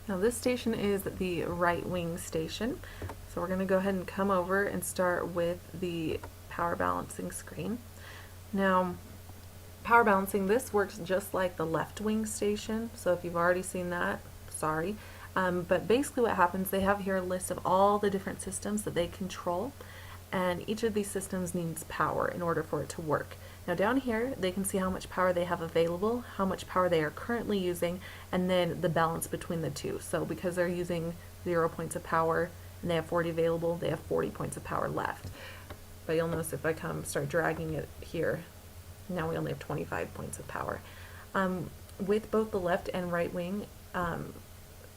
Now this station is the right wing station. So we're going to go ahead and come over and start with the power balancing screen. Now, power balancing, this works just like the left wing station. So if you've already seen that, sorry. But basically what happens, they have here a list of all the different systems that they control, and each of these systems needs power in order for it to work. Now down here, they can see how much power they have available, how much power they are currently using, and then the balance between the two. So because they're using 0 points of power and they have 40 available, they have 40 points of power left. But you'll notice if I start dragging it here, now we only have 25 points of power. With both the left and right wing,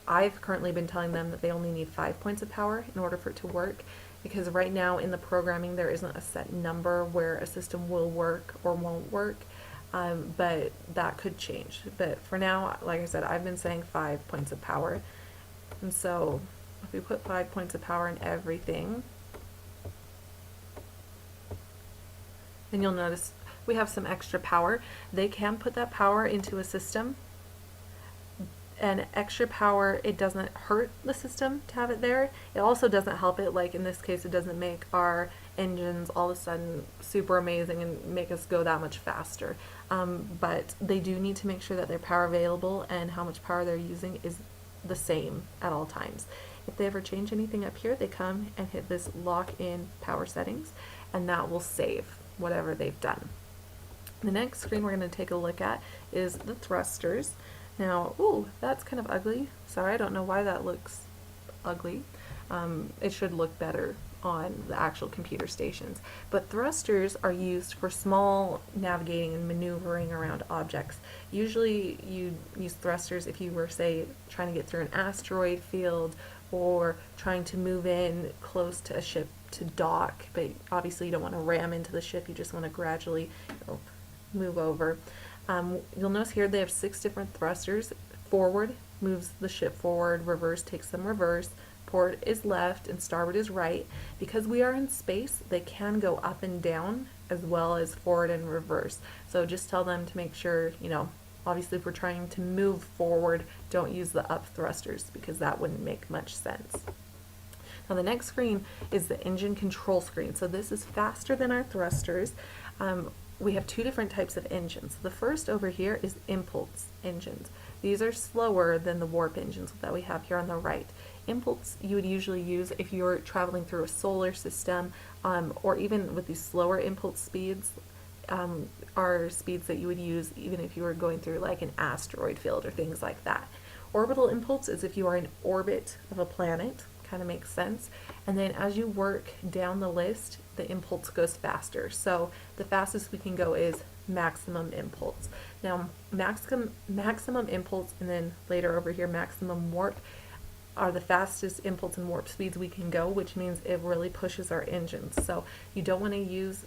I've currently been telling them that they only need 5 points of power in order for it to work, because right now in the programming there isn't a set number where a system will work or won't work, but that could change. But for now, like I said, I've been saying 5 points of power. And so if we put 5 points of power in everything, then you'll notice we have some extra power. They can put that power into a system, and extra power, it doesn't hurt the system to have it there. It also doesn't help it, like in this case, it doesn't make our engines all of a sudden super amazing and make us go that much faster. But they do need to make sure that their power available and how much power they're using is the same at all times. If they ever change anything up here, they come and hit this lock in power settings, and that will save whatever they've done. The next screen we're going to take a look at is the thrusters. Now, ooh, that's kind of ugly. Sorry, I don't know why that looks ugly. It should look better on the actual computer stations. But thrusters are used for small navigating and maneuvering around objects. Usually you use thrusters if you were, say, trying to get through an asteroid field or trying to move in close to a ship to dock, but obviously you don't want to ram into the ship, you just want to gradually move over. You'll notice here they have 6 different thrusters. Forward moves the ship forward, reverse takes them reverse, port is left, and starboard is right. Because we are in space, they can go up and down as well as forward and reverse. So just tell them to make sure, obviously if we're trying to move forward, don't use the up thrusters because that wouldn't make much sense. Now the next screen is the engine control screen. So this is faster than our thrusters. We have 2 different types of engines. The first over here is impulse engines. These are slower than the warp engines that we have here on the right. Impulse you would usually use if you're traveling through a solar system, or even with these slower impulse speeds are speeds that you would use even if you were going through like an asteroid field or things like that. Orbital impulse is if you are in orbit of a planet. Kind of makes sense. And then as you work down the list, the impulse goes faster. So the fastest we can go is maximum impulse. Now maximum impulse and then later over here maximum warp are the fastest impulse and warp speeds we can go, which means it really pushes our engines. So you don't want to use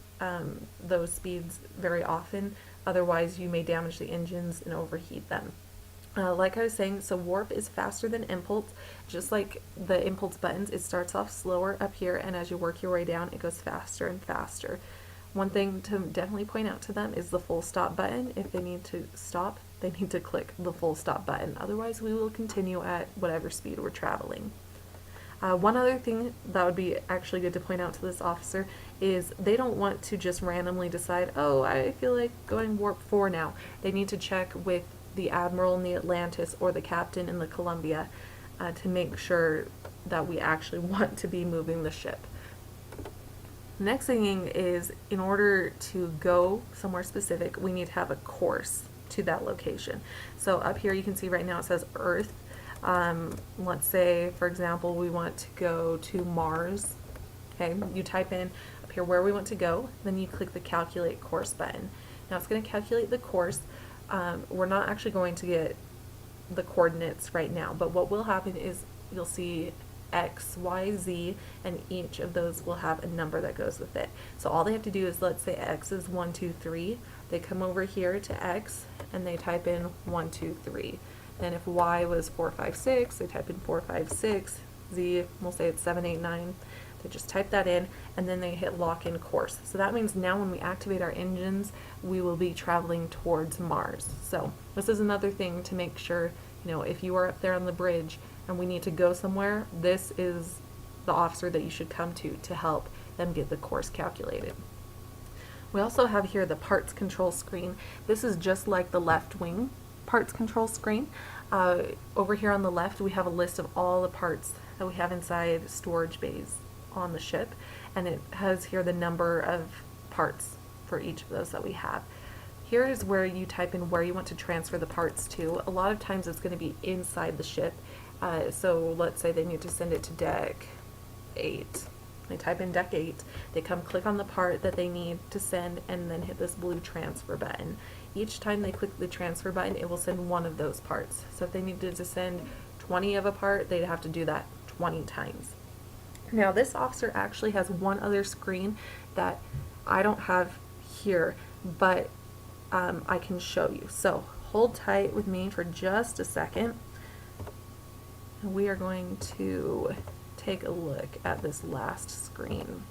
those speeds very often, otherwise you may damage the engines and overheat them. Like I was saying, so warp is faster than impulse. Just like the impulse buttons, it starts off slower up here, and as you work your way down, it goes faster and faster. One thing to definitely point out to them is the full stop button. If they need to stop, they need to click the full stop button. Otherwise, we will continue at whatever speed we're traveling. One other thing that would be actually good to point out to this officer is they don't want to just randomly decide, oh, I feel like going warp 4 now. They need to check with the admiral in the Atlantis or the captain in the Columbia to make sure that we actually want to be moving the ship. Next thing is, in order to go somewhere specific, we need to have a course to that location. So up here you can see right now it says Earth. Let's say, for example, we want to go to Mars. Okay, you type in up here where we want to go, then you click the calculate course button. Now it's going to calculate the course. We're not actually going to get the coordinates right now, but what will happen is you'll see X, Y, Z, and each of those will have a number that goes with it. So all they have to do is, let's say X is 1, 2, 3. They come over here to X and they type in 1, 2, 3. And if Y was 4, 5, 6, they type in 4, 5, 6. Z, we'll say it's 7, 8, 9. They just type that in and then they hit lock in course. So that means now when we activate our engines, we will be traveling towards Mars. So this is another thing to make sure You know, if you are up there on the bridge and we need to go somewhere, this is the officer that you should come to help them get the course calculated. We also have here the parts control screen. This is just like the left wing parts control screen. Over here on the left, we have a list of all the parts that we have inside storage bays on the ship, and it has here the number of parts for each of those that we have. Here is where you type in where you want to transfer the parts to. A lot of times it's going to be inside the ship. So let's say they need to send it to deck 8. They type in deck 8, they come click on the part that they need to send and then hit this blue transfer button. Each time they click the transfer button, it will send one of those parts. So if they needed to send 20 of a part, they'd have to do that 20 times. Now this officer actually has one other screen that I don't have here, but I can show you. So hold tight with me for just a second. And we are going to take a look at this last screen.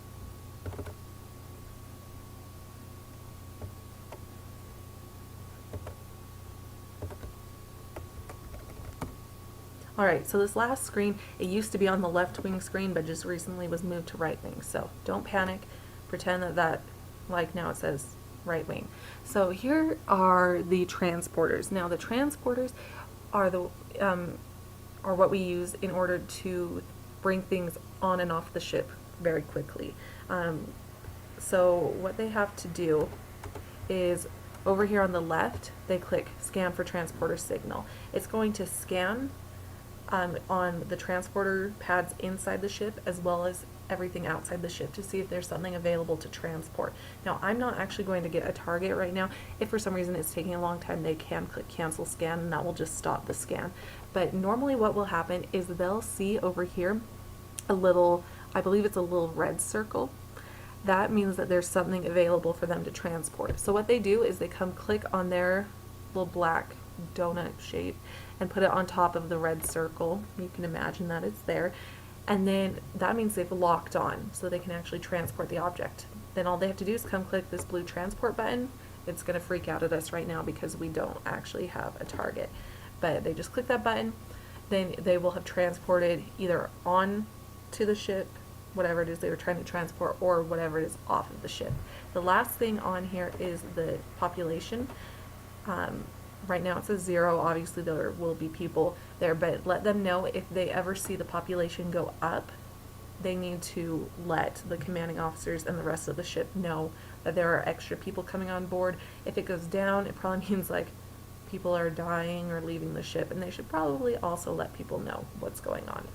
Alright, so this last screen, it used to be on the left wing screen, but just recently was moved to right wing. So don't panic, pretend that like now it says right wing. So here are the transporters. Now the transporters are are what we use in order to bring things on and off the ship very quickly. So what they have to do is over here on the left, they click scan for transporter signal. It's going to scan on the transporter pads inside the ship as well as everything outside the ship to see if there's something available to transport. Now I'm not actually going to get a target right now. If for some reason it's taking a long time, they can click cancel scan and that will just stop the scan. But normally what will happen is they'll see over here a little, I believe it's a little red circle. That means that there's something available for them to transport. So what they do is they come click on their little black donut shape and put it on top of the red circle. You can imagine that it's there. And then that means they've locked on so they can actually transport the object. Then all they have to do is come click this blue transport button. It's going to freak out at us right now because we don't actually have a target. But they just click that button, then they will have transported either on to the ship, whatever it is they were trying to transport, or whatever it is off of the ship. The last thing on here is the population. Right now it says 0. Obviously there will be people there, but let them know if they ever see the population go up, they need to let the commanding officers and the rest of the ship know that there are extra people coming on board. If it goes down, it probably means like people are dying or leaving the ship, and they should probably also let people know what's going on.